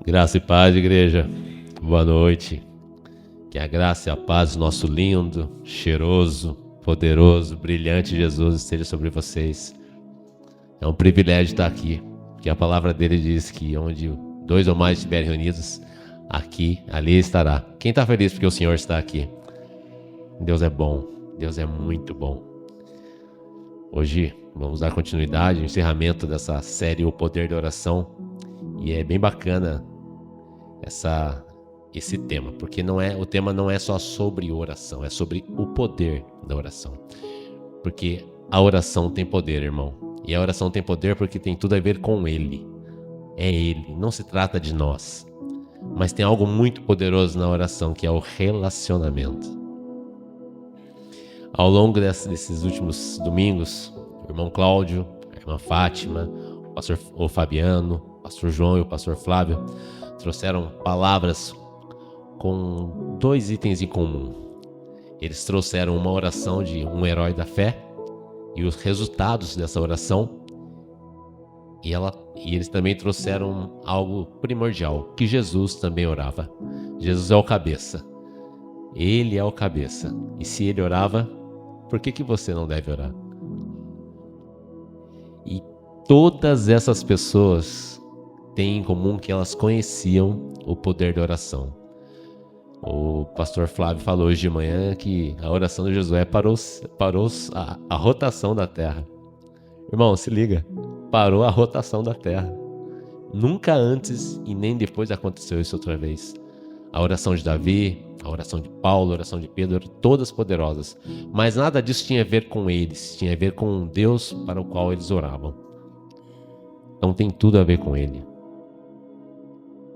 Graça e paz, igreja. Boa noite. Que a graça e a paz do nosso lindo, cheiroso, poderoso, brilhante Jesus esteja sobre vocês. É um privilégio estar aqui, porque a palavra dele diz que onde dois ou mais estiverem reunidos, aqui, ali estará. Quem está feliz porque o Senhor está aqui? Deus é bom, Deus é muito bom. Hoje vamos dar continuidade ao encerramento dessa série O Poder da Oração. E é bem bacana esse tema, porque o tema não é só sobre oração, é sobre o poder da oração. Porque a oração tem poder, irmão. E a oração tem poder porque tem tudo a ver com Ele. É Ele, não se trata de nós. Mas tem algo muito poderoso na oração, que é o relacionamento. Ao longo desses últimos domingos, o irmão Cláudio, a irmã Fátima, o pastor Fabiano, o pastor João e o pastor Flávio trouxeram palavras com dois itens em comum. Eles trouxeram uma oração de um herói da fé e os resultados dessa oração. E eles também trouxeram algo primordial, que Jesus também orava. Jesus é o cabeça. Ele é o cabeça. E se ele orava, por que você não deve orar? E todas essas pessoas têm em comum que elas conheciam o poder da oração. O pastor Flávio falou hoje de manhã que a oração de Josué parou a rotação da terra. Irmão, se liga, parou a rotação da terra. Nunca antes e nem depois aconteceu isso outra vez. A oração de Davi, a oração de Paulo, a oração de Pedro, eram todas poderosas. Mas nada disso tinha a ver com eles, tinha a ver com Deus para o qual eles oravam. Então tem tudo a ver com Ele.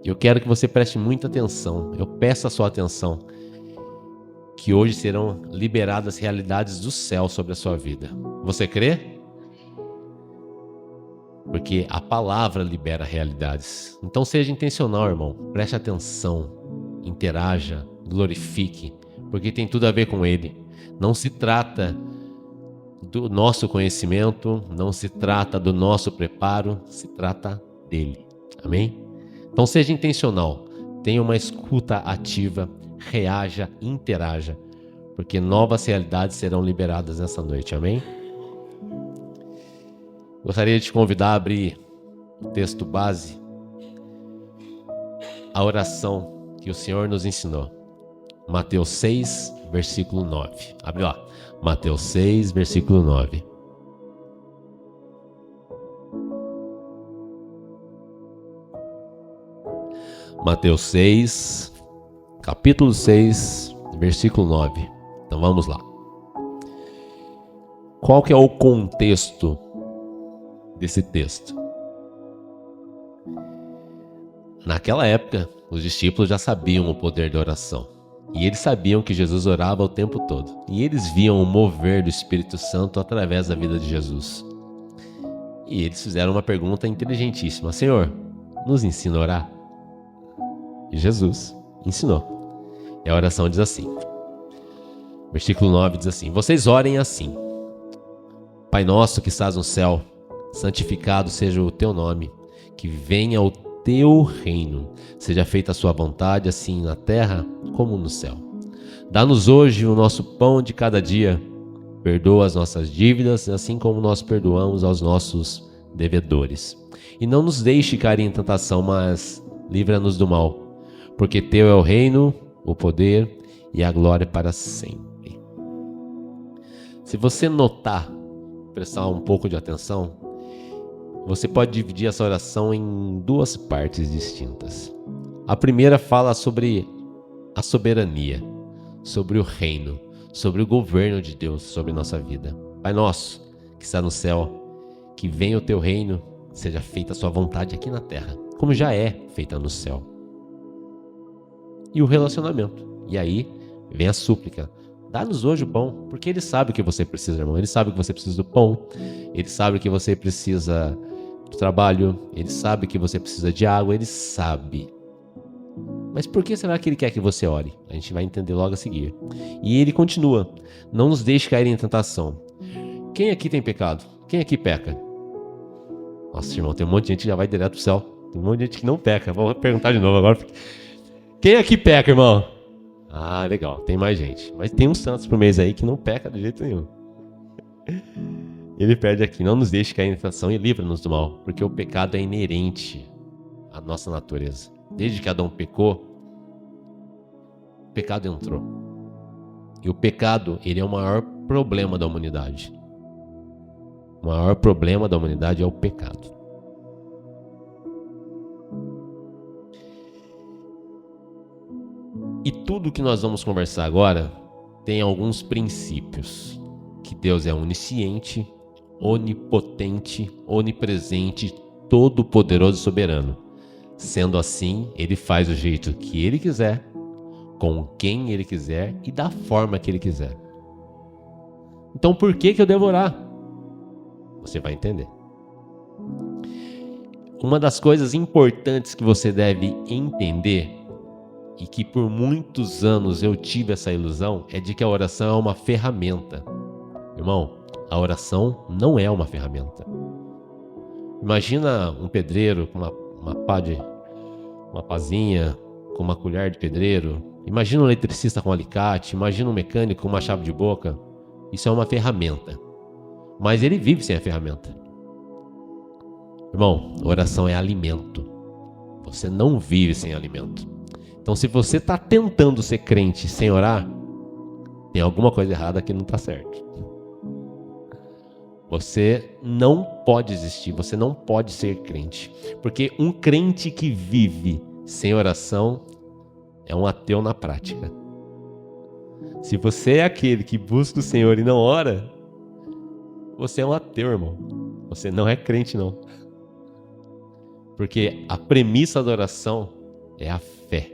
Eu quero que você preste muita atenção, eu peço a sua atenção, que hoje serão liberadas realidades do céu sobre a sua vida. Você crê? Porque a palavra libera realidades. Então seja intencional, irmão. Preste atenção, interaja, glorifique, porque tem tudo a ver com Ele. Não se trata do nosso conhecimento, não se trata do nosso preparo, se trata dele. Amém? Então seja intencional, tenha uma escuta ativa, reaja, interaja, porque novas realidades serão liberadas nessa noite. Amém? Gostaria de te convidar a abrir o texto base, a oração que o Senhor nos ensinou. Mateus 6, versículo 9. Abre lá. Mateus 6, versículo 9. Mateus 6, capítulo 6, versículo 9. Então vamos lá. Qual que é o contexto desse texto? Naquela época, os discípulos já sabiam o poder da oração. E eles sabiam que Jesus orava o tempo todo. E eles viam o mover do Espírito Santo através da vida de Jesus. E eles fizeram uma pergunta inteligentíssima. Senhor, nos ensina a orar? E Jesus ensinou. E a oração diz assim. Versículo 9 diz assim. Vocês orem assim. Pai nosso que estás no céu, santificado seja o teu nome. Que venha o teu reino, seja feita a sua vontade, assim na terra como no céu. Dá-nos hoje o nosso pão de cada dia, perdoa as nossas dívidas, assim como nós perdoamos aos nossos devedores. E não nos deixe cair em tentação, mas livra-nos do mal, porque teu é o reino, o poder e a glória para sempre. Se você notar, prestar um pouco de atenção, você pode dividir essa oração em duas partes distintas. A primeira fala sobre a soberania, sobre o reino, sobre o governo de Deus sobre nossa vida. Pai nosso, que está no céu, que venha o teu reino, seja feita a sua vontade aqui na terra, como já é feita no céu. E o relacionamento. E aí vem a súplica. Dá-nos hoje o pão, porque Ele sabe o que você precisa, irmão. Ele sabe que você precisa do pão, Ele sabe que você precisa do trabalho, Ele sabe que você precisa de água, Ele sabe. Mas por que será que Ele quer que você ore? A gente vai entender logo a seguir. E Ele continua. Não nos deixe cair em tentação. Quem aqui tem pecado? Quem aqui peca? Nossa, irmão, tem um monte de gente que já vai direto pro céu. Tem um monte de gente que não peca. Vou perguntar de novo agora. Quem aqui peca, irmão? Ah, legal, tem mais gente. Mas tem uns santos por mês aí que não peca de jeito nenhum. Ele pede aqui: não nos deixe cair em tentação e livra-nos do mal, porque o pecado é inerente à nossa natureza. Desde que Adão pecou, o pecado entrou. E o pecado, ele é o maior problema da humanidade. O maior problema da humanidade é o pecado. E tudo que nós vamos conversar agora tem alguns princípios. Que Deus é onisciente, onipotente, onipresente, todo-poderoso e soberano. Sendo assim, Ele faz do jeito que Ele quiser, com quem Ele quiser e da forma que Ele quiser. Então por que eu devo orar? Você vai entender. Uma das coisas importantes que você deve entender, e que por muitos anos eu tive essa ilusão, é de que a oração é uma ferramenta. Irmão, a oração não é uma ferramenta. Imagina um pedreiro com uma pazinha, com uma colher de pedreiro. Imagina um eletricista com um alicate. Imagina um mecânico com uma chave de boca. Isso é uma ferramenta. Mas ele vive sem a ferramenta. Irmão, oração é alimento. Você não vive sem alimento. Então, se você está tentando ser crente sem orar, tem alguma coisa errada que não está certo. Você não pode existir, você não pode ser crente. Porque um crente que vive sem oração é um ateu na prática. Se você é aquele que busca o Senhor e não ora, você é um ateu, irmão. Você não é crente, não. Porque a premissa da oração é a fé.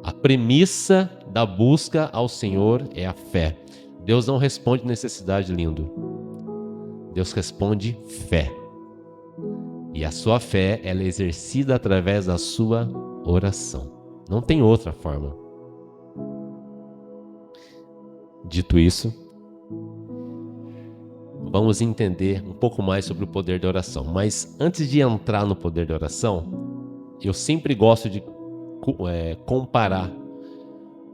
A premissa da busca ao Senhor é a fé. Deus não responde necessidade, lindo. Deus responde fé. E a sua fé, ela é exercida através da sua oração. Não tem outra forma. Dito isso, vamos entender um pouco mais sobre o poder da oração. Mas antes de entrar no poder da oração, eu sempre gosto de comparar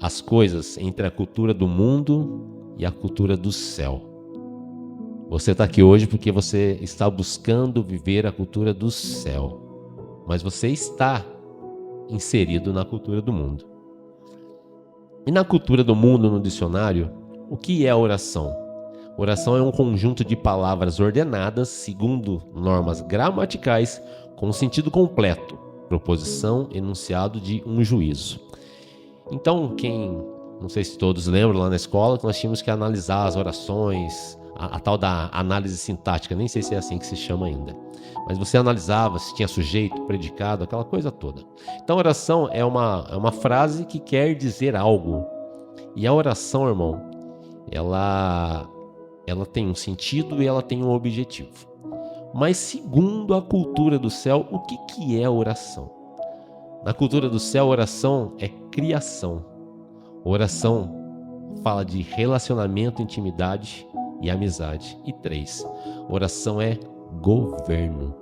as coisas entre a cultura do mundo e a cultura do céu. Você está aqui hoje porque você está buscando viver a cultura do céu, mas você está inserido na cultura do mundo. E na cultura do mundo, no dicionário, o que é oração? Oração é um conjunto de palavras ordenadas segundo normas gramaticais com sentido completo, proposição, enunciado de um juízo. Então, não sei se todos lembram lá na escola, que nós tínhamos que analisar as orações, a tal da análise sintática, nem sei se é assim que se chama ainda. Mas você analisava se tinha sujeito, predicado, aquela coisa toda. Então, oração é uma frase que quer dizer algo. E a oração, irmão, ela tem um sentido e ela tem um objetivo. Mas segundo a cultura do céu, o que é oração? Na cultura do céu, oração é criação. Oração fala de relacionamento, intimidade e amizade. E 3, oração é governo.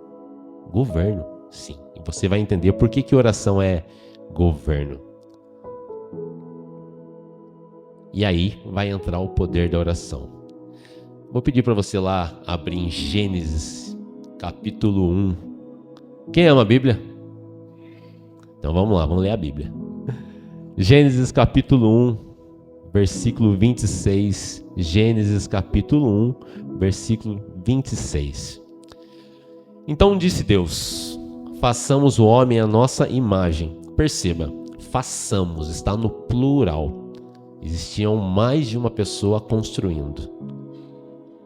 Governo, sim. E você vai entender por que oração é governo. E aí vai entrar o poder da oração. Vou pedir para você lá abrir em Gênesis, capítulo 1. Quem ama a Bíblia? Então vamos lá, vamos ler a Bíblia. Gênesis, capítulo 1, versículo 26. Gênesis, capítulo 1, versículo 26. Então disse Deus: façamos o homem à nossa imagem. Perceba, façamos, está no plural. Existiam mais de uma pessoa construindo.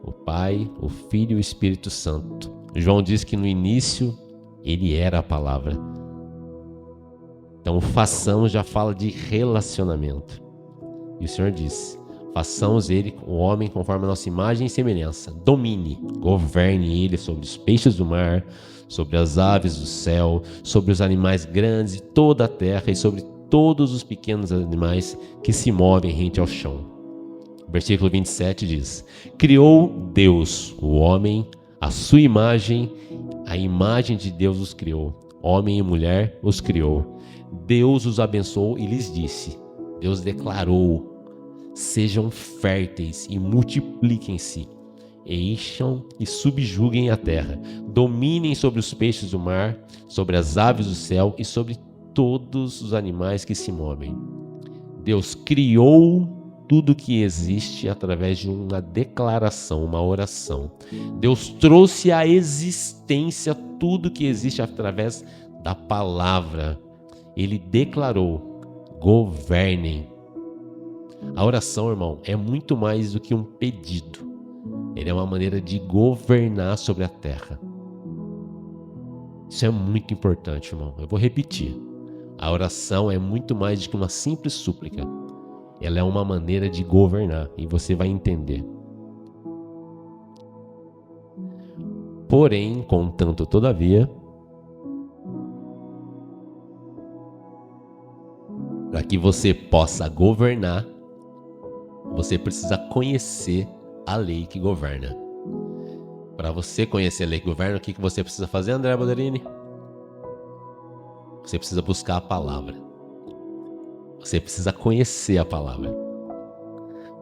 O Pai, o Filho e o Espírito Santo. João diz que no início ele era a palavra. Então, façamos já fala de relacionamento. E o Senhor disse: façamos ele, o homem, conforme a nossa imagem e semelhança. Domine, governe ele sobre os peixes do mar, sobre as aves do céu, sobre os animais grandes de toda a terra e sobre todos os pequenos animais que se movem rente ao chão. Versículo 27 diz: criou Deus o homem, a sua imagem, a imagem de Deus os criou. homem e mulher os criou. Deus os abençoou e lhes disse, Deus declarou, sejam férteis e multipliquem-se, encham e subjuguem a terra, dominem sobre os peixes do mar, sobre as aves do céu e sobre todos os animais que se movem. Deus criou tudo que existe através de uma declaração, uma oração. Deus trouxe à existência tudo que existe através da palavra. Ele declarou, governem. A oração, irmão, é muito mais do que um pedido. Ele é uma maneira de governar sobre a terra. Isso é muito importante, irmão. Eu vou repetir. A oração é muito mais do que uma simples súplica. Ela é uma maneira de governar e você vai entender. Porém, contanto, todavia, para que você possa governar, você precisa conhecer a lei que governa. Para você conhecer a lei que governa, o que você precisa fazer, André Boderini? Você precisa buscar a palavra. Você precisa conhecer a palavra.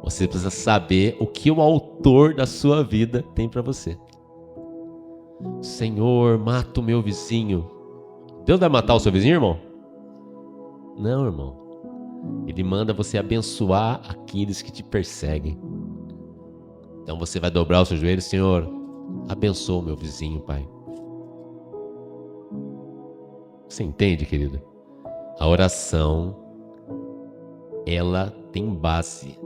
Você precisa saber o que o autor da sua vida tem para você. Senhor, mata o meu vizinho. Deus vai matar o seu vizinho, irmão? Não, irmão. Ele manda você abençoar aqueles que te perseguem. Então você vai dobrar o seu joelho, Senhor, abençoa o meu vizinho, Pai. Você entende, querido? A oração, ela tem base.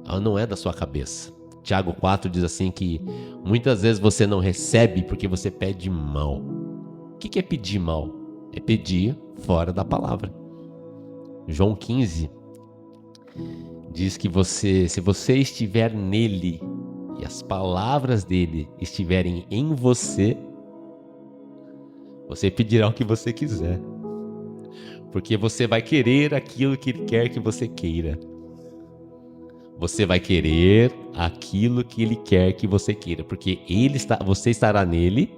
Ela não é da sua cabeça. Tiago 4 diz assim que muitas vezes você não recebe porque você pede mal. O que é pedir mal? É pedir fora da palavra. João 15 diz que se você estiver nele e as palavras dele estiverem em você, você pedirá o que você quiser. Porque você vai querer aquilo que ele quer que você queira. Você vai querer aquilo que ele quer que você queira. Porque você estará nele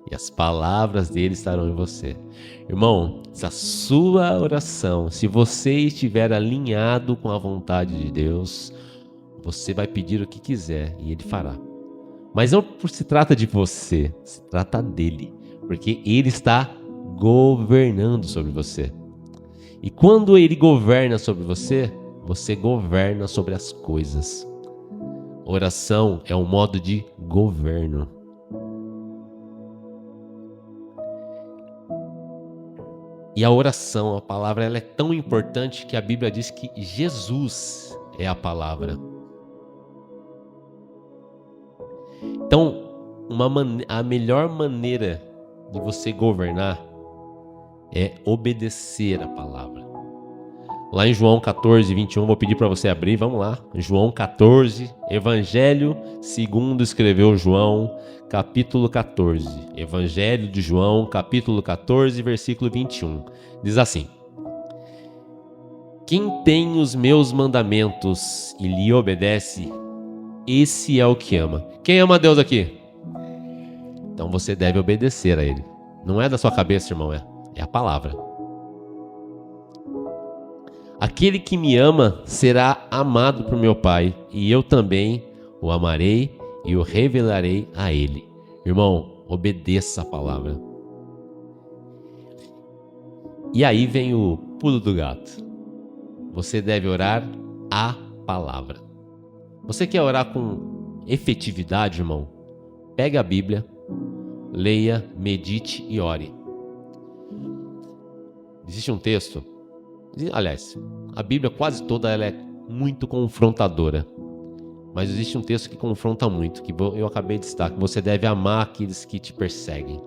e as palavras dele estarão em você. Irmão, se a sua oração, se você estiver alinhado com a vontade de Deus, você vai pedir o que quiser e ele fará. Mas não se trata de você, se trata dele. Porque ele está governando sobre você. E quando ele governa sobre você, você governa sobre as coisas. Oração é um modo de governo. E a oração, a palavra, ela é tão importante que a Bíblia diz que Jesus é a palavra. Então, a melhor maneira de você governar é obedecer a palavra. Lá em João 14, 21, vou pedir para você abrir, vamos lá. João 14, Evangelho segundo escreveu João, capítulo 14. Evangelho de João, capítulo 14, versículo 21. Diz assim: quem tem os meus mandamentos e lhe obedece, esse é o que ama. Quem ama a Deus aqui? Então você deve obedecer a ele. Não é da sua cabeça, irmão, é a palavra. Aquele que me ama será amado por meu Pai, e eu também o amarei e o revelarei a ele. Irmão, obedeça a palavra. E aí vem o pulo do gato. Você deve orar a palavra. Você quer orar com efetividade, irmão? Pega a Bíblia, leia, medite e ore. Existe um texto, aliás, a Bíblia quase toda ela é muito confrontadora, mas existe um texto que confronta muito, que eu acabei de citar, que você deve amar aqueles que te perseguem.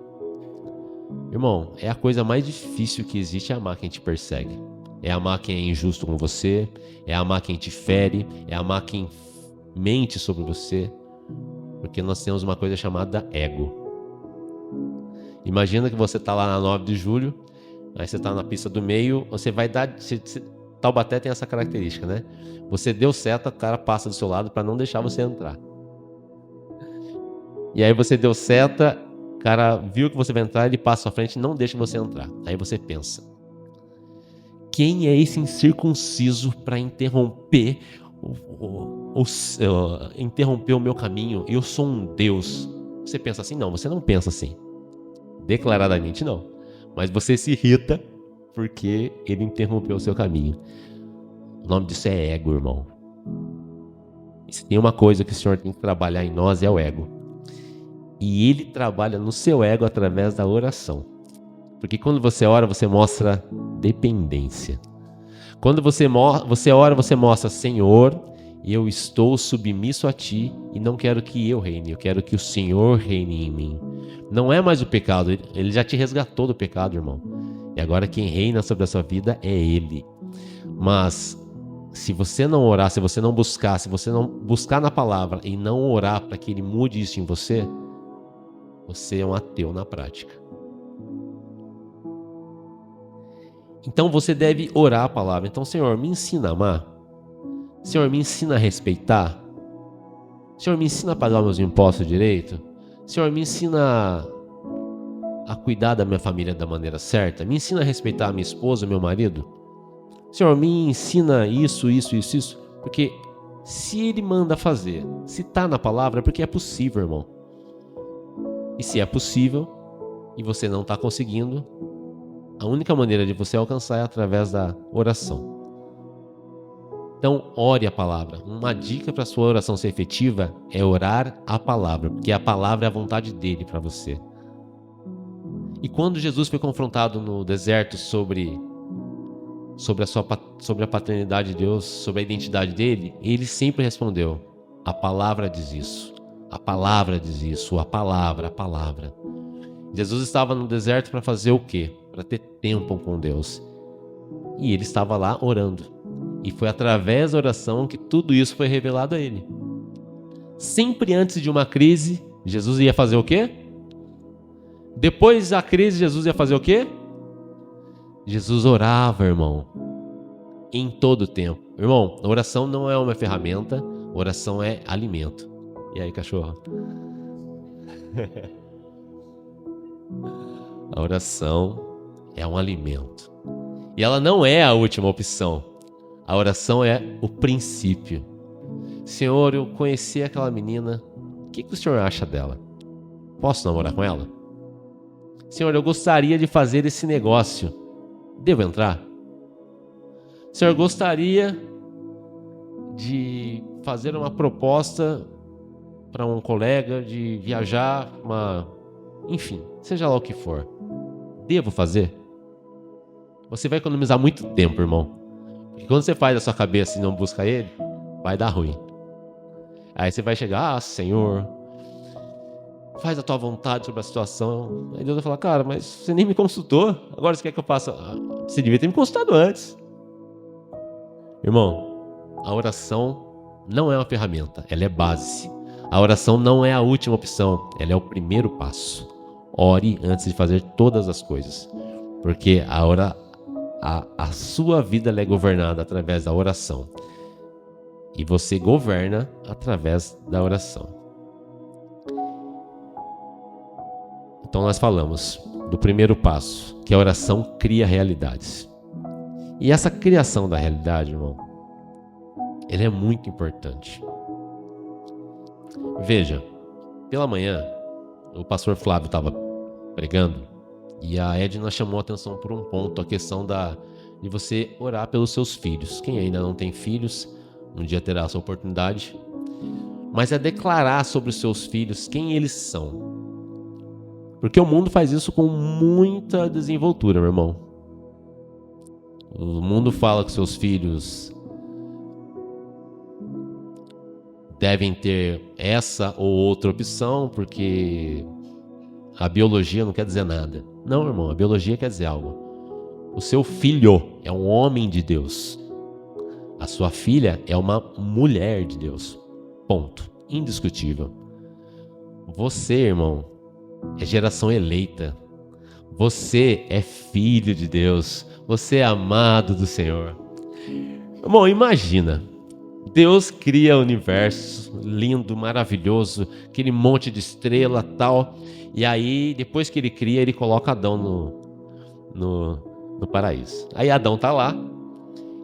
Irmão, é a coisa mais difícil que existe, é amar quem te persegue. É amar quem é injusto com você, é amar quem te fere, é amar quem mente sobre você, porque nós temos uma coisa chamada ego. Imagina que você está lá na 9 de julho, aí você está na pista do meio, você vai dar... Taubaté tem essa característica, né? Você deu seta, o cara passa do seu lado para não deixar você entrar. E aí você deu seta O cara viu que você vai entrar, ele passa à sua frente e não deixa você entrar. Aí você pensa: quem é esse incircunciso para interromper interromper o meu caminho? Eu sou um Deus. Você pensa assim? Não, você não pensa assim. Declaradamente não. Mas você se irrita porque ele interrompeu o seu caminho. O nome disso é ego, irmão. E se tem uma coisa que o Senhor tem que trabalhar em nós, é o ego. E ele trabalha no seu ego através da oração. Porque quando você ora, você mostra dependência. Quando você ora, você mostra: Senhor, eu estou submisso a Ti e não quero que eu reine, eu quero que o Senhor reine em mim. Não é mais o pecado, Ele já te resgatou do pecado, irmão. E agora quem reina sobre a sua vida é Ele. Mas se você não orar, se você não buscar na palavra e não orar para que Ele mude isso em você, você é um ateu na prática. Então você deve orar a palavra. Então, Senhor, me ensina a amar. Senhor, me ensina a respeitar. Senhor, me ensina a pagar meus impostos direito. Senhor, me ensina a cuidar da minha família da maneira certa. Me ensina a respeitar a minha esposa, meu marido. Senhor, me ensina isso. Porque se Ele manda fazer, se está na palavra, é porque é possível, irmão. E se é possível e você não está conseguindo, a única maneira de você alcançar é através da oração. Então, ore a palavra. Uma dica para a sua oração ser efetiva é orar a palavra, porque a palavra é a vontade dele para você. E quando Jesus foi confrontado no deserto sobre a paternidade de Deus, sobre a identidade dele, ele sempre respondeu: a palavra diz isso, a palavra diz isso, a palavra. Jesus estava no deserto para fazer o quê? Para ter tempo com Deus. E ele estava lá orando. E foi através da oração que tudo isso foi revelado a ele. Sempre antes de uma crise, Jesus ia fazer o quê? Depois da crise, Jesus ia fazer o quê? Jesus orava, irmão. Em todo o tempo. Irmão, a oração não é uma ferramenta, oração é alimento. E aí, cachorro? A oração é um alimento. E ela não é a última opção. A oração é o princípio. Senhor, eu conheci aquela menina. O que o Senhor acha dela? Posso namorar com ela? Senhor, eu gostaria de fazer esse negócio. Devo entrar? Senhor, eu gostaria de fazer uma proposta para um colega de viajar, enfim, seja lá o que for. Devo fazer? Você vai economizar muito tempo, irmão. Porque quando você faz a sua cabeça e não busca ele, vai dar ruim. Aí você vai chegar: Senhor, faz a tua vontade sobre a situação. Aí Deus vai falar: cara, mas você nem me consultou. Agora você quer que eu faça? Você devia ter me consultado antes. Irmão, a oração não é uma ferramenta, ela é base. A oração não é a última opção, ela é o primeiro passo. Ore antes de fazer todas as coisas, porque a sua vida é governada através da oração. E você governa através da oração. Então nós falamos do primeiro passo, que a oração cria realidades. E essa criação da realidade, irmão, ela é muito importante. Veja, pela manhã, o pastor Flávio estava pregando e a Edna chamou a atenção por um ponto, a questão de você orar pelos seus filhos. Quem ainda não tem filhos, um dia terá essa oportunidade. Mas é declarar sobre os seus filhos quem eles são. Porque o mundo faz isso com muita desenvoltura, meu irmão. O mundo fala que seus filhos devem ter essa ou outra opção, porque a biologia não quer dizer nada. Não, irmão, a biologia quer dizer algo. O seu filho é um homem de Deus. A sua filha é uma mulher de Deus. Ponto. Indiscutível. Você, irmão, é geração eleita. Você é filho de Deus. Você é amado do Senhor. Irmão, imagina. Deus cria o universo, lindo, maravilhoso, aquele monte de estrela tal. E aí, depois que ele cria, ele coloca Adão no paraíso. Aí Adão tá lá.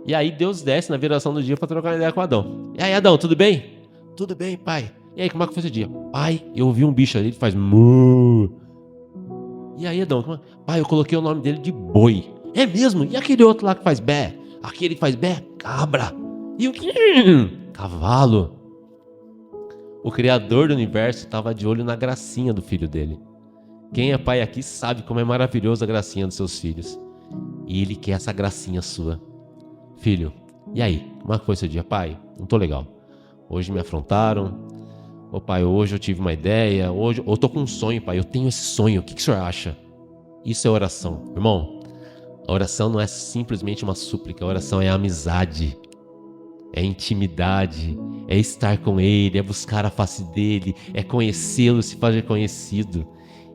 E aí Deus desce na viração do dia para trocar uma ideia com Adão. E aí, Adão, tudo bem? Tudo bem, pai. E aí, como é que foi esse dia? Pai, eu vi um bicho ali que faz mu. E aí, Adão, pai, eu coloquei o nome dele de boi. É mesmo? E aquele outro lá que faz bé? Aquele que faz bé? Cabra. E o que? Cavalo. O Criador do universo estava de olho na gracinha do filho dele. Quem é pai aqui sabe como é maravilhosa a gracinha dos seus filhos. E ele quer essa gracinha sua. Filho, e aí? Como é que foi seu dia? Pai, não tô legal. Hoje me afrontaram. Ô pai, hoje eu tive uma ideia. Hoje eu tô com um sonho, pai. Eu tenho esse sonho. O que o senhor acha? Isso é oração. Irmão, a oração não é simplesmente uma súplica. A oração é amizade. É intimidade. É estar com ele. É buscar a face dele. É conhecê-lo, se fazer conhecido.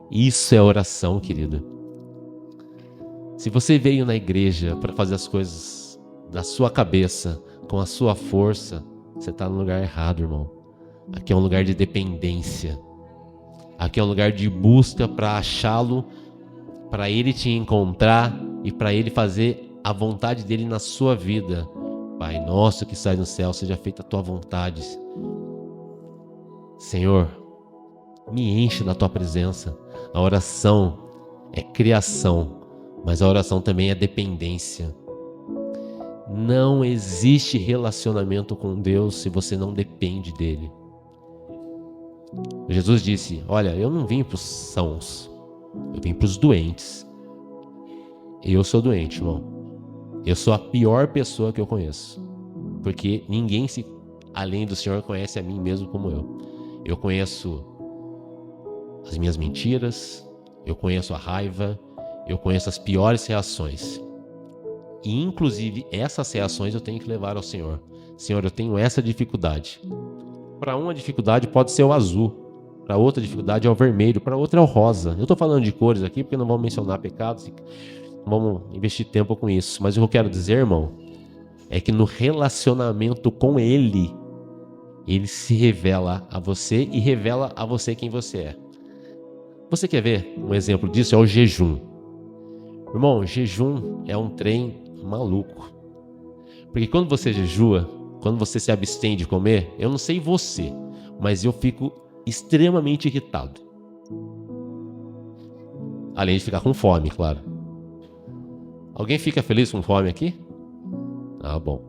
Isso é oração, querido. Se você veio na igreja para fazer as coisas da sua cabeça, com a sua força, você está no lugar errado, irmão. Aqui é um lugar de dependência. Aqui é um lugar de busca para achá-lo, para ele te encontrar e para ele fazer a vontade dele na sua vida. Pai nosso que estás no céu, seja feita a tua vontade. Senhor, me enche da tua presença. A oração é criação, mas a oração também é dependência. Não existe relacionamento com Deus se você não depende dele. Jesus disse, olha, eu não vim para os sãos, eu vim para os doentes. Eu sou doente, irmão. Eu sou a pior pessoa que eu conheço. Porque ninguém, além do Senhor, conhece a mim mesmo como eu. Eu conheço as minhas mentiras, eu conheço a raiva, eu conheço as piores reações. E inclusive essas reações eu tenho que levar ao Senhor. Senhor, eu tenho essa dificuldade. Para uma dificuldade pode ser o azul, para outra dificuldade é o vermelho, para outra é o rosa. Eu estou falando de cores aqui porque não vamos mencionar pecados, não vamos investir tempo com isso. Mas o que eu quero dizer, irmão, é que no relacionamento com Ele, Ele se revela a você e revela a você quem você é. Você quer ver um exemplo disso? É o jejum. Irmão, jejum é um trem maluco. Porque quando você jejua, quando você se abstém de comer, eu não sei você, mas eu fico extremamente irritado. Além de ficar com fome, claro. Alguém fica feliz com fome aqui? Ah, bom.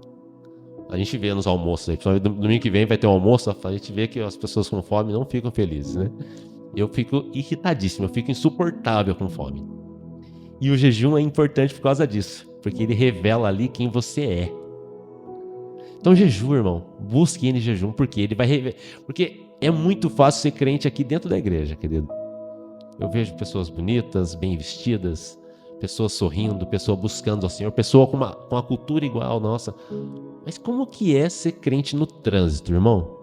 A gente vê nos almoços aí, principalmente domingo que vem vai ter um almoço, a gente vê que as pessoas com fome não ficam felizes, né? Eu fico irritadíssimo, eu fico insuportável com fome. E o jejum é importante por causa disso, porque ele revela ali quem você é. Então jejum, irmão, busque ele em jejum, porque ele vai revelar. Porque é muito fácil ser crente aqui dentro da igreja, querido. Eu vejo pessoas bonitas, bem vestidas, pessoas sorrindo, pessoas buscando ao Senhor, pessoa com uma cultura igual à nossa. Mas como que é ser crente no trânsito, irmão?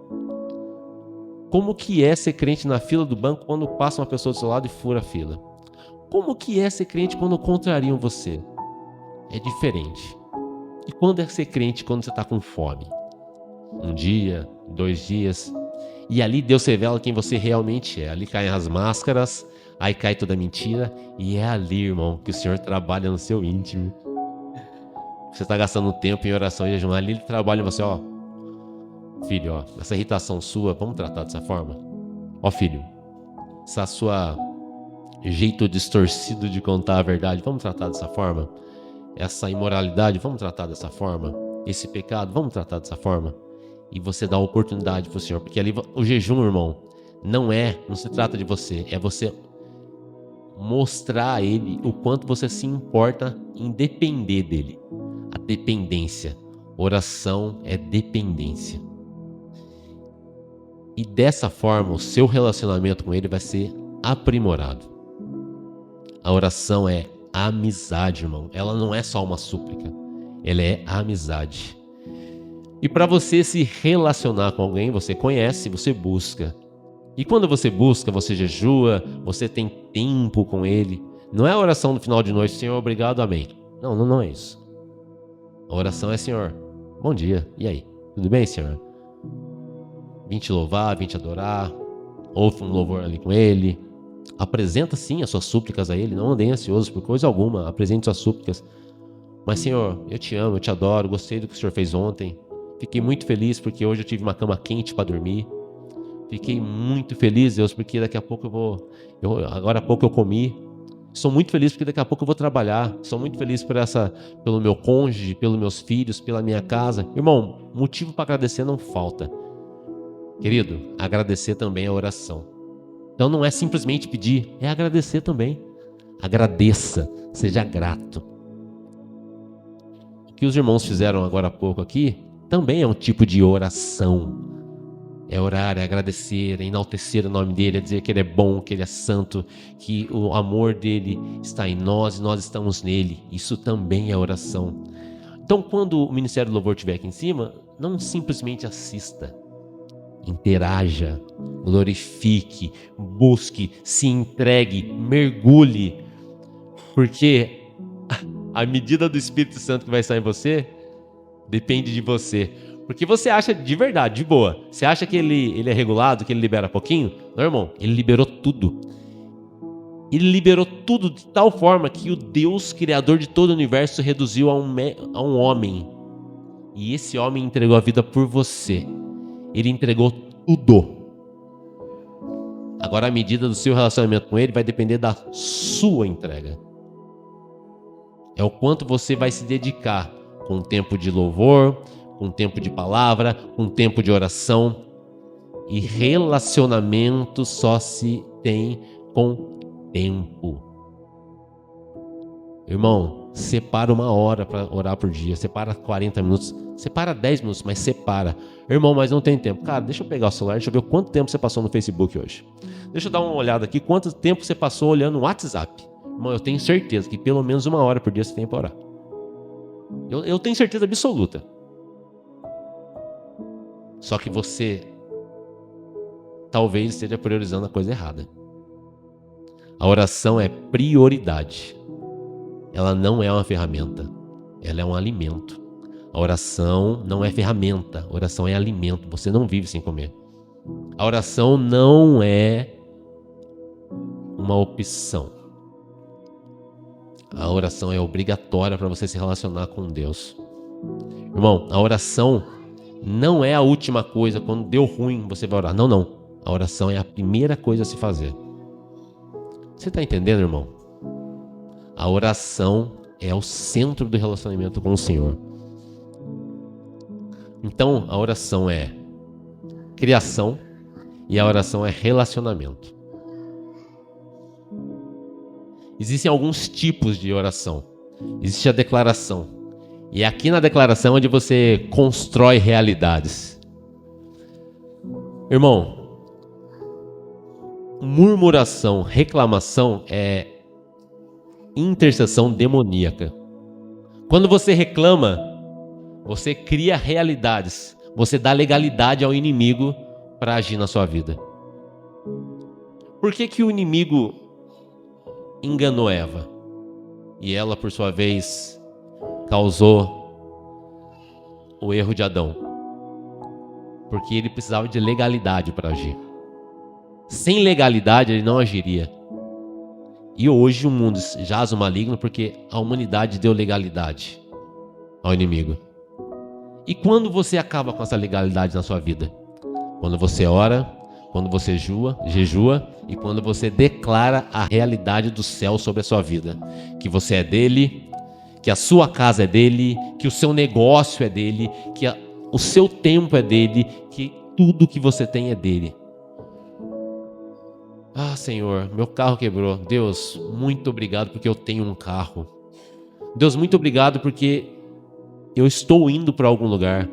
Como que é ser crente na fila do banco quando passa uma pessoa do seu lado e fura a fila? Como que é ser crente quando contrariam você? É diferente. E quando é ser crente quando você está com fome? Um dia, 2 dias. E ali Deus revela quem você realmente é. Ali caem as máscaras, aí cai toda a mentira. E é ali, irmão, que o Senhor trabalha no seu íntimo. Você está gastando tempo em oração e jejum. Ali Ele trabalha em você, ó. Filho, ó, essa irritação sua, vamos tratar dessa forma? Ó, filho, essa sua jeito distorcido de contar a verdade, vamos tratar dessa forma? Essa imoralidade, vamos tratar dessa forma? Esse pecado, vamos tratar dessa forma? E você dá oportunidade pro Senhor, porque ali o jejum, irmão, não se trata de você, é você mostrar a Ele o quanto você se importa em depender dEle. A dependência, oração é dependência. E dessa forma, o seu relacionamento com Ele vai ser aprimorado. A oração é amizade, irmão. Ela não é só uma súplica. Ela é amizade. E para você se relacionar com alguém, você conhece, você busca. E quando você busca, você jejua, você tem tempo com Ele. Não é a oração no final de noite, Senhor, obrigado, amém. Não é isso. A oração é, Senhor, bom dia, e aí? Tudo bem, Senhor? Vim te louvar, vim te adorar. Ouve um louvor ali com ele. Apresenta sim as suas súplicas a ele. Não andem ansiosos por coisa alguma. Apresente suas súplicas. Mas, Senhor, eu te amo, eu te adoro. Gostei do que o Senhor fez ontem. Fiquei muito feliz porque hoje eu tive uma cama quente para dormir. Fiquei muito feliz, Deus, porque daqui a pouco agora há pouco eu comi. Estou muito feliz porque daqui a pouco eu vou trabalhar. Estou muito feliz pelo meu cônjuge, pelos meus filhos, pela minha casa. Irmão, motivo para agradecer não falta. Querido, agradecer também é oração. Então não é simplesmente pedir, é agradecer também. Agradeça, seja grato. O que os irmãos fizeram agora há pouco aqui também é um tipo de oração. É orar, é agradecer, é enaltecer o nome dele, é dizer que ele é bom, que ele é santo, que o amor dele está em nós e nós estamos nele. Isso também é oração. Então, quando o Ministério do Louvor estiver aqui em cima, não simplesmente assista. Interaja, glorifique, busque, se entregue, mergulhe. Porque a medida do Espírito Santo que vai estar em você depende de você. Porque você acha de verdade, de boa, você acha que ele é regulado, que ele libera pouquinho? Não, irmão, ele liberou tudo. Ele liberou tudo de tal forma que o Deus criador de todo o universo reduziu a um homem. E esse homem entregou a vida por você. Ele entregou tudo. Agora a medida do seu relacionamento com ele vai depender da sua entrega. É o quanto você vai se dedicar com tempo de louvor, com tempo de palavra, com tempo de oração. E relacionamento só se tem com tempo. Irmão, separa 1 hora para orar por dia, separa 40 minutos, separa 10 minutos, mas separa. Irmão, mas não tem tempo. Cara, deixa eu pegar o celular, deixa eu ver quanto tempo você passou no Facebook hoje. Deixa eu dar uma olhada aqui, quanto tempo você passou olhando o WhatsApp. Irmão, eu tenho certeza que pelo menos 1 hora por dia você tem para orar. Eu tenho certeza absoluta. Só que você talvez esteja priorizando a coisa errada. A oração é prioridade. Ela não é uma ferramenta. Ela é um alimento. A oração não é ferramenta. A oração é alimento. Você não vive sem comer. A oração não é uma opção. A oração é obrigatória para você se relacionar com Deus. Irmão, a oração não é a última coisa. Quando deu ruim, você vai orar. Não, não. A oração é a primeira coisa a se fazer. Você está entendendo, irmão? A oração é o centro do relacionamento com o Senhor. Então, a oração é criação e a oração é relacionamento. Existem alguns tipos de oração. Existe a declaração. E é aqui na declaração onde você constrói realidades. Irmão, murmuração, reclamação é intercessão demoníaca. Quando você reclama, você cria realidades. Você dá legalidade ao inimigo para agir na sua vida. Por que o inimigo enganou Eva? E ela, por sua vez, causou o erro de Adão. Porque ele precisava de legalidade para agir. Sem legalidade ele não agiria. E hoje o mundo jaz o maligno porque a humanidade deu legalidade ao inimigo. E quando você acaba com essa legalidade na sua vida? Quando você ora, quando você jejua e quando você declara a realidade do céu sobre a sua vida. Que você é dele, que a sua casa é dele, que o seu negócio é dele, que o seu tempo é dele, que tudo que você tem é dele. Ah, Senhor, meu carro quebrou. Deus, muito obrigado porque eu tenho um carro. Deus, muito obrigado porque eu estou indo para algum lugar.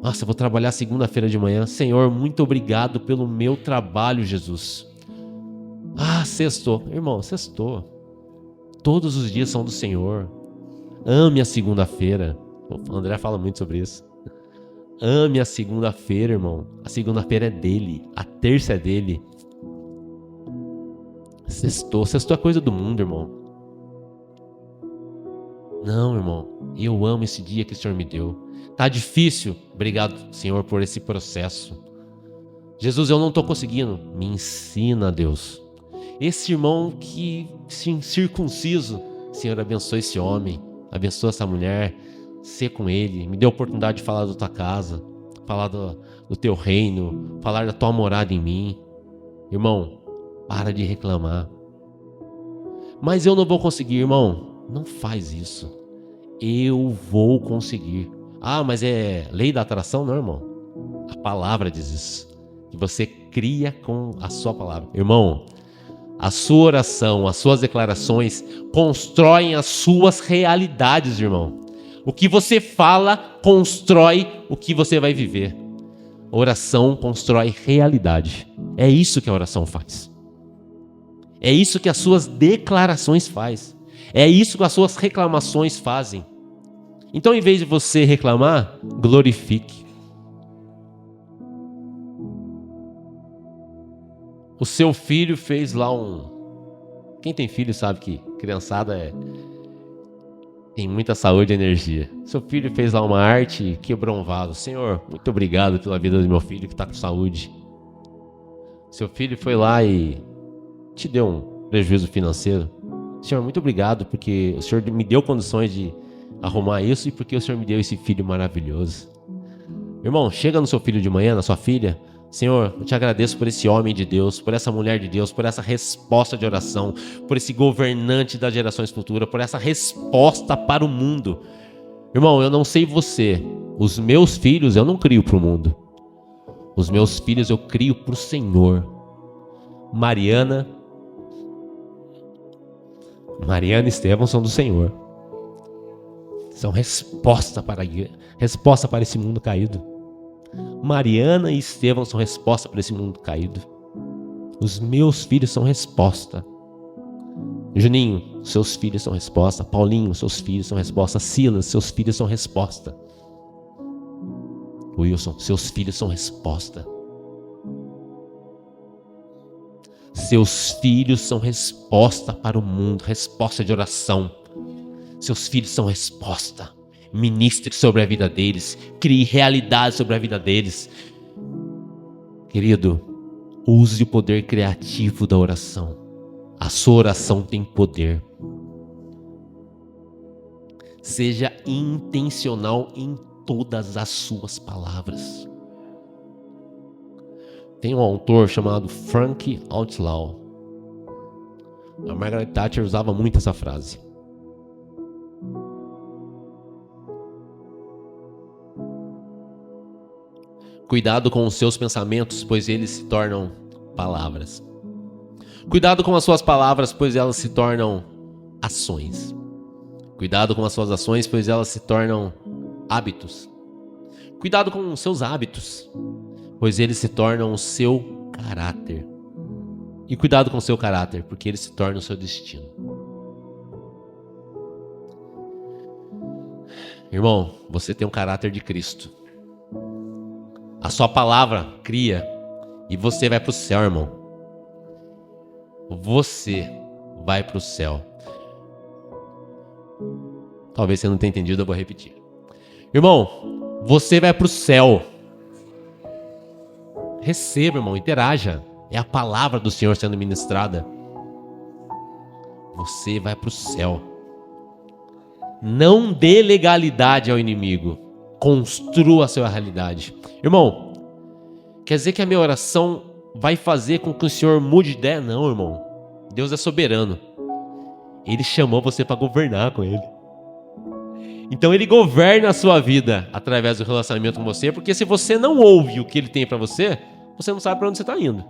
Nossa, eu vou trabalhar segunda-feira de manhã. Senhor, muito obrigado pelo meu trabalho, Jesus. Ah, sextou. Irmão, sextou. Todos os dias são do Senhor. Ame a segunda-feira. O André fala muito sobre isso. Ame a segunda-feira, irmão. A segunda-feira é dele. A terça é dele. Sextou. Sextou é coisa do mundo, irmão. Não, irmão, eu amo esse dia que o Senhor me deu. Tá difícil, obrigado, Senhor, por esse processo. Jesus, eu não estou conseguindo. Me ensina, Deus. Esse irmão que se incircunciso, Senhor, abençoa esse homem, abençoa essa mulher, ser com ele, me dê a oportunidade de falar da tua casa, falar do teu reino, falar da tua morada em mim. Irmão, para de reclamar. Mas eu não vou conseguir, irmão. Não faz isso. Eu vou conseguir. Ah, mas é lei da atração? Não, irmão. A palavra diz isso. Que você cria com a sua palavra. Irmão, a sua oração, as suas declarações constroem as suas realidades, irmão. O que você fala constrói o que você vai viver. Oração constrói realidade. É isso que a oração faz. É isso que as suas declarações fazem. É isso que as suas reclamações fazem. Então, em vez de você reclamar, glorifique. O seu filho fez lá Quem tem filho sabe que criançada tem muita saúde e energia. Seu filho fez lá uma arte e quebrou um vaso. Senhor, muito obrigado pela vida do meu filho que está com saúde. Seu filho foi lá e te deu um prejuízo financeiro. Senhor, muito obrigado porque o Senhor me deu condições de arrumar isso e porque o Senhor me deu esse filho maravilhoso. Irmão, chega no seu filho de manhã, na sua filha. Senhor, eu te agradeço por esse homem de Deus, por essa mulher de Deus, por essa resposta de oração, por esse governante das gerações futuras, por essa resposta para o mundo. Irmão, eu não sei você, os meus filhos eu não crio para o mundo. Os meus filhos eu crio para o Senhor. Mariana e Estevão são do Senhor. São resposta para esse mundo caído. Mariana e Estevão são resposta para esse mundo caído. Os meus filhos são resposta. Juninho, seus filhos são resposta. Paulinho, seus filhos são resposta. Silas, seus filhos são resposta. Wilson, seus filhos são resposta. Seus filhos são resposta para o mundo, resposta de oração. Seus filhos são resposta. Ministre sobre a vida deles, crie realidade sobre a vida deles. Querido, use o poder criativo da oração. A sua oração tem poder. Seja intencional em todas as suas palavras. Tem um autor chamado Frank Outlaw. A Margaret Thatcher usava muito essa frase. Cuidado com os seus pensamentos, pois eles se tornam palavras. Cuidado com as suas palavras, pois elas se tornam ações. Cuidado com as suas ações, pois elas se tornam hábitos. Cuidado com os seus hábitos, pois eles se tornam o seu caráter. E cuidado com o seu caráter, porque ele se torna o seu destino. Irmão, você tem um caráter de Cristo. A sua palavra cria e você vai para o céu, irmão. Você vai para o céu. Talvez você não tenha entendido, eu vou repetir. Irmão, você vai para o céu. Receba, irmão, interaja. É a palavra do Senhor sendo ministrada. Você vai para o céu. Não dê legalidade ao inimigo. Construa a sua realidade. Irmão, quer dizer que a minha oração vai fazer com que o Senhor mude de ideia? Não, irmão. Deus é soberano. Ele chamou você para governar com Ele. Então Ele governa a sua vida através do relacionamento com você, porque se você não ouve o que Ele tem para você, você não sabe para onde você está indo.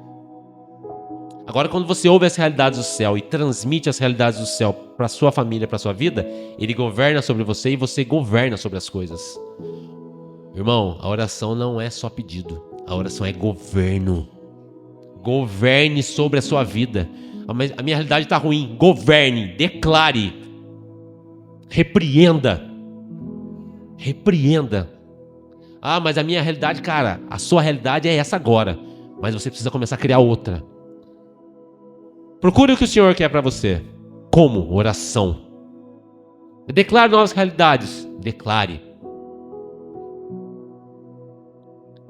Agora, quando você ouve as realidades do céu e transmite as realidades do céu para sua família, para sua vida, Ele governa sobre você e você governa sobre as coisas. Irmão, a oração não é só pedido. A oração é governo. Governe sobre a sua vida. A minha realidade está ruim. Governe, declare. Repreenda. Repreenda. Ah, mas a minha realidade, cara, a sua realidade é essa agora. Mas você precisa começar a criar outra. Procure o que o Senhor quer para você. Como? Oração. Declare novas realidades. Declare.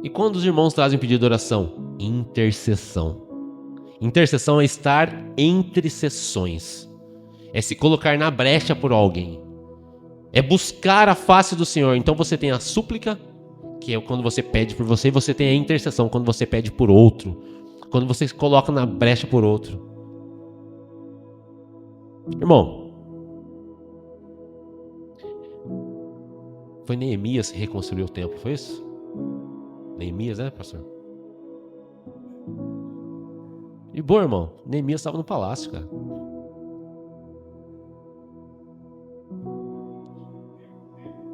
E quando os irmãos trazem pedido de oração? Intercessão. Intercessão é estar entre sessões. É se colocar na brecha por alguém. É buscar a face do Senhor. Então você tem a súplica, que é quando você pede por você, e você tem a intercessão, quando você pede por outro. Quando você se coloca na brecha por outro. Irmão, foi Neemias que reconstruiu o templo, foi isso? Neemias, né, pastor? E bom, irmão, Neemias estava no palácio, cara.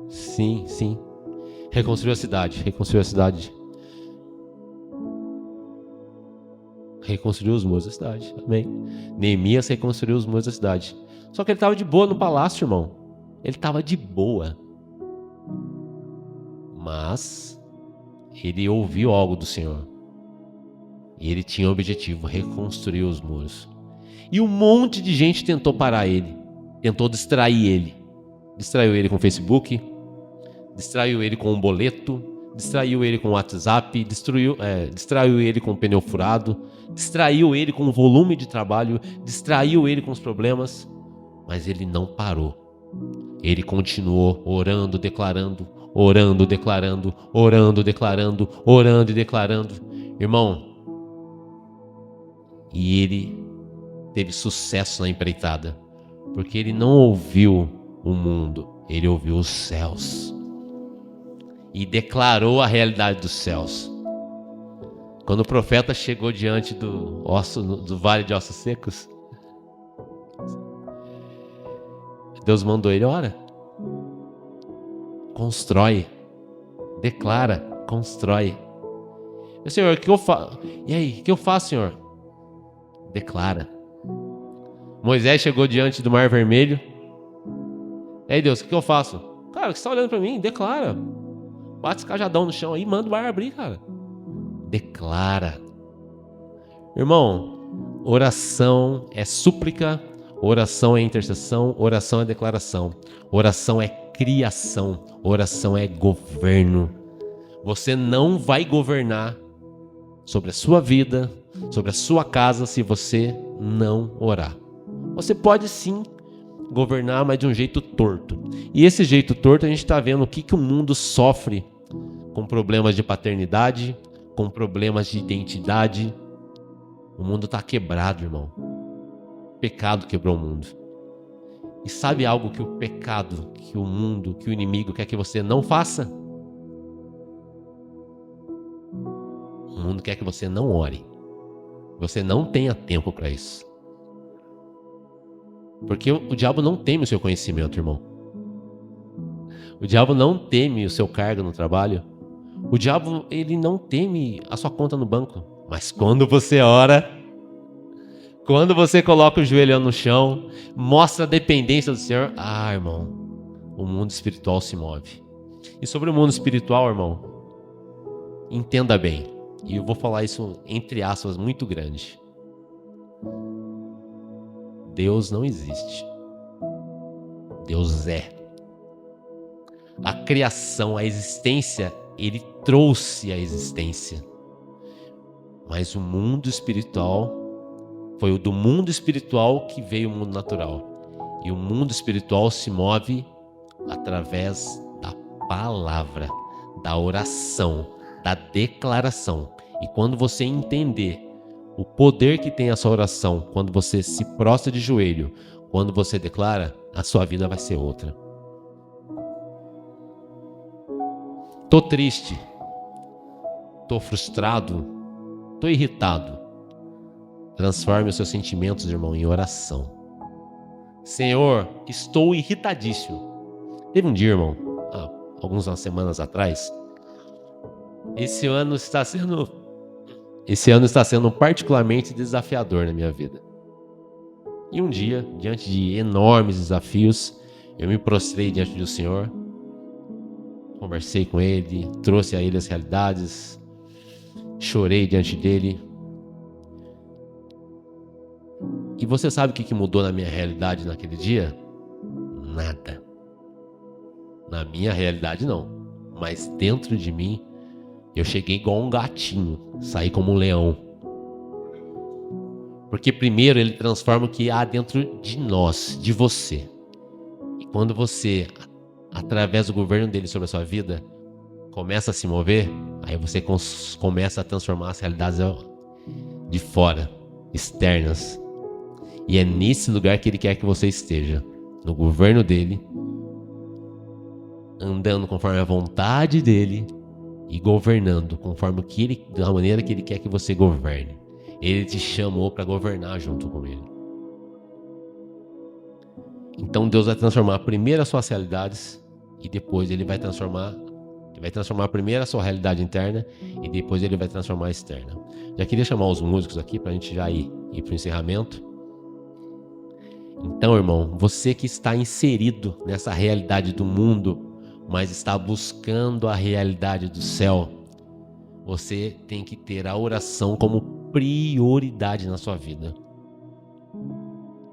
Sim, sim. Reconstruiu a cidade, reconstruiu a cidade. Reconstruiu os muros da cidade, amém. Neemias reconstruiu os muros da cidade. Só que ele estava de boa no palácio, irmão. Ele estava de boa. Mas ele ouviu algo do Senhor. E ele tinha o objetivo, reconstruir os muros. E um monte de gente tentou parar ele. Tentou distrair ele. Distraiu ele com o Facebook. Distraiu ele com um boleto. Distraiu ele com o WhatsApp. Distraiu ele com o pneu furado. Distraiu ele com o volume de trabalho. Distraiu ele com os problemas. Mas ele não parou. Ele continuou orando, declarando. Orando, declarando. Orando, declarando. Orando e declarando. Irmão, e ele teve sucesso na empreitada, porque ele não ouviu o mundo, ele ouviu os céus e declarou a realidade dos céus. Quando o profeta chegou diante do vale de ossos secos, Deus mandou ele: ora, constrói, declara, constrói. Senhor, o que eu faço? E aí, o que eu faço, Senhor? Declara. Moisés chegou diante do Mar Vermelho. E aí, Deus, o que eu faço? Cara, o que você está olhando para mim? Declara. Bate esse cajadão no chão aí, manda o mar abrir, cara. Declara. Irmão, oração é súplica, oração é intercessão, oração é declaração, oração é criação, oração é governo. Você não vai governar sobre a sua vida, sobre a sua casa, se você não orar. Você pode sim governar, mas de um jeito torto. E esse jeito torto, a gente está vendo o que o mundo sofre com problemas de paternidade, com problemas de identidade. O mundo está quebrado, irmão. O pecado quebrou o mundo. E sabe algo que o pecado, que o mundo, que o inimigo quer que você não faça? O mundo quer que você não ore. Você não tenha tempo para isso. Porque o diabo não teme o seu conhecimento, irmão. O diabo não teme o seu cargo no trabalho. O diabo, ele não teme a sua conta no banco. Mas quando você ora, quando você coloca o joelho no chão, mostra a dependência do Senhor, irmão, o mundo espiritual se move. E sobre o mundo espiritual, irmão, entenda bem. E eu vou falar isso entre aspas muito grande. Deus não existe. Deus é. A criação, a existência, ele trouxe a existência. Mas o mundo espiritual, foi o do mundo espiritual que veio o mundo natural. E o mundo espiritual se move através da palavra, da oração, da declaração. E quando você entender o poder que tem a sua oração, quando você se prostra de joelho, quando você declara, a sua vida vai ser outra. Tô triste, tô frustrado, tô irritado. Transforme os seus sentimentos, irmão, em oração. Senhor, estou irritadíssimo. Teve um dia, irmão, algumas semanas atrás, esse ano está sendo particularmente desafiador na minha vida. E um dia, diante de enormes desafios, eu me prostrei diante do Senhor, conversei com Ele, trouxe a Ele as realidades, chorei diante dEle. E você sabe o que mudou na minha realidade naquele dia? Nada. Na minha realidade, não. Mas dentro de mim, eu cheguei igual um gatinho, saí como um leão. Porque primeiro ele transforma o que há dentro de nós, de você. E quando você, através do governo dele sobre a sua vida, começa a se mover, aí você começa a transformar as realidades de fora, externas. E é nesse lugar que ele quer que você esteja, no governo dele, andando conforme a vontade dele e governando conforme da maneira que ele quer que você governe. Ele te chamou para governar junto com ele. Então Deus vai transformar primeiro as suas realidades e depois ele vai transformar primeiro a sua realidade interna e depois ele vai transformar a externa. Já queria chamar os músicos aqui para a gente já ir para o encerramento. Então, irmão, você que está inserido nessa realidade do mundo, mas está buscando a realidade do céu, você tem que ter a oração como prioridade na sua vida.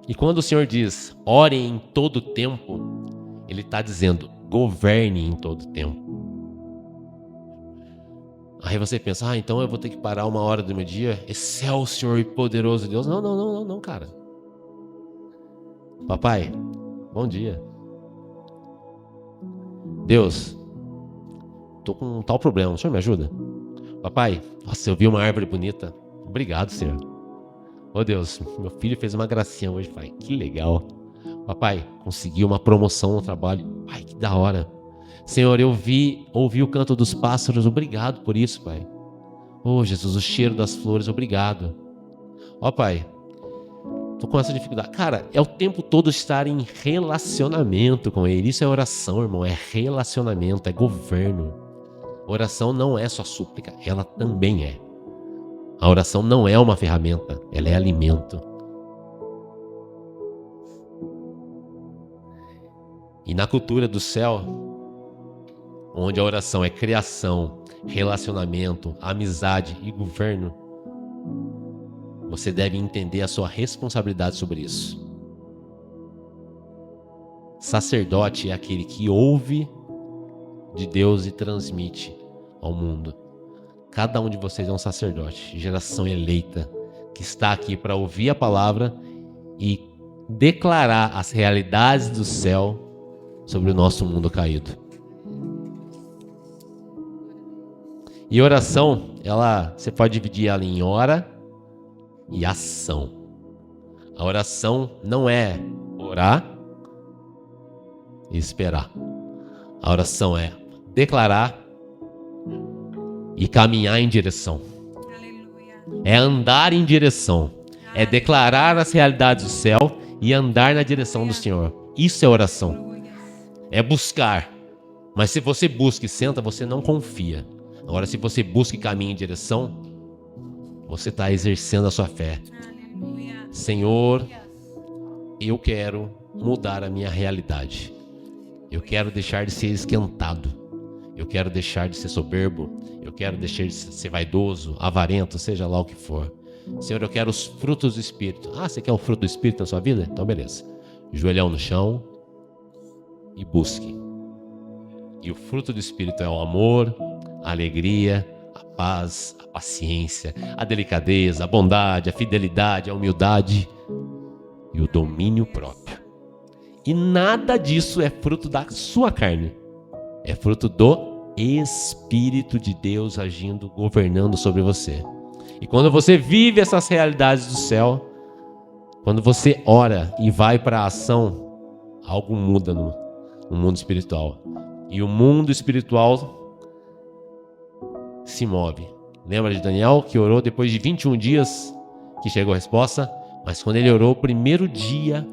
E quando o Senhor diz, ore em todo tempo, Ele está dizendo, governe em todo tempo. Aí você pensa, então eu vou ter que parar 1 hora do meu dia? Excelsior e poderoso Deus. Não, cara. Papai, bom dia. Deus, tô com um tal problema, o Senhor me ajuda? Papai, nossa, eu vi uma árvore bonita. Obrigado, Senhor. Oh Deus, meu filho fez uma gracinha hoje, pai. Que legal. Papai, consegui uma promoção no trabalho. Pai, que da hora. Senhor, ouvi o canto dos pássaros. Obrigado por isso, pai. Oh Jesus, o cheiro das flores. Obrigado. Ó pai, tô com essa dificuldade. Cara, é o tempo todo estar em relacionamento com Ele. Isso é oração, irmão. É relacionamento, é governo. Oração não é só súplica, ela também é. A oração não é uma ferramenta, ela é alimento. E na cultura do céu, onde a oração é criação, relacionamento, amizade e governo, você deve entender a sua responsabilidade sobre isso. Sacerdote é aquele que ouve de Deus e transmite ao mundo. Cada um de vocês é um sacerdote, geração eleita, que está aqui para ouvir a palavra e declarar as realidades do céu sobre o nosso mundo caído. E oração, você pode dividir ela em hora e ação. A oração não é orar e esperar. A oração é declarar e caminhar em direção. É andar em direção. É declarar as realidades do céu e andar na direção do Senhor. Isso é oração. É buscar. Mas se você busca e senta, você não confia. Agora, se você busca e caminha em direção, você está exercendo a sua fé. Senhor, eu quero mudar a minha realidade. Eu quero deixar de ser esquentado. Eu quero deixar de ser soberbo. Eu quero deixar de ser vaidoso, avarento, seja lá o que for. Senhor, eu quero os frutos do Espírito. Você quer o fruto do Espírito na sua vida? Então beleza. Joelhão no chão e busque. E o fruto do Espírito é o amor, a alegria, a paz, a paciência, a delicadeza, a bondade, a fidelidade, a humildade e o domínio próprio. E nada disso é fruto da sua carne. É fruto do Espírito de Deus agindo, governando sobre você. E quando você vive essas realidades do céu, quando você ora e vai para a ação, algo muda no mundo espiritual. E o mundo espiritual se move. Lembra de Daniel que orou depois de 21 dias que chegou a resposta? Mas quando ele orou o primeiro dia,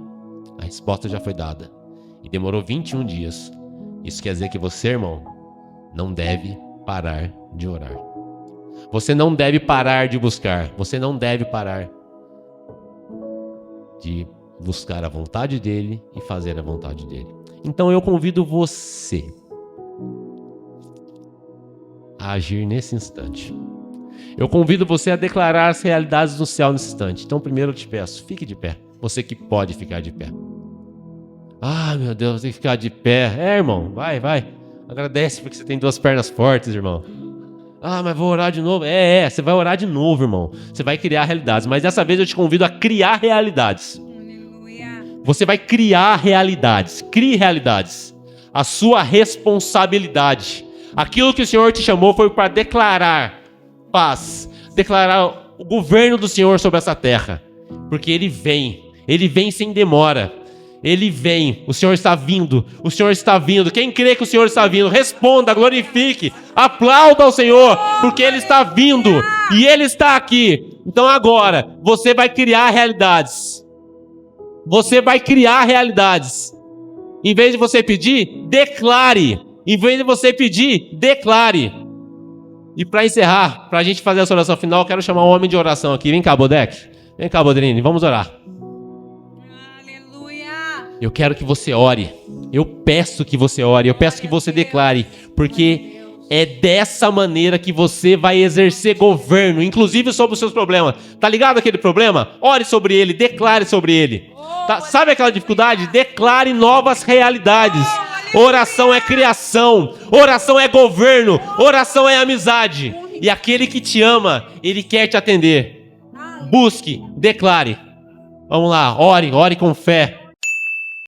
a resposta já foi dada. E demorou 21 dias. Isso quer dizer que você, irmão, não deve parar de orar. Você não deve parar de buscar. Você não deve parar de buscar a vontade dele e fazer a vontade dele. Então eu convido você a agir nesse instante. Eu convido você a declarar as realidades do céu nesse instante. Então primeiro eu te peço, fique de pé. Você que pode ficar de pé. Ah, meu Deus, tem que ficar de pé. É, irmão, vai. Agradece porque você tem 2 pernas fortes, irmão. Ah, mas vou orar de novo. Você vai orar de novo, irmão. Você vai criar realidades, mas dessa vez eu te convido a criar realidades. Você vai criar realidades. Crie realidades. A sua responsabilidade. Aquilo que o Senhor te chamou foi para declarar paz, declarar o governo do Senhor sobre essa terra, porque Ele vem sem demora, Ele vem, o Senhor está vindo, quem crê que o Senhor está vindo, responda, glorifique, aplauda ao Senhor, porque Ele está vindo, e Ele está aqui. Então agora, você vai criar realidades, em vez de você pedir, declare, E para encerrar, para a gente fazer essa oração final, eu quero chamar um homem de oração aqui. Vem cá, Bodek. Vem cá, Bodrine. Vamos orar. Aleluia. Eu quero que você ore. Eu peço que você ore. Eu peço que você declare. Porque é dessa maneira que você vai exercer governo, inclusive sobre os seus problemas. Tá ligado aquele problema? Ore sobre ele. Declare sobre ele. Tá? Sabe aquela dificuldade? Declare novas realidades. Oração é criação, oração é governo, oração é amizade. E aquele que te ama, ele quer te atender. Busque, declare. Vamos lá, ore com fé.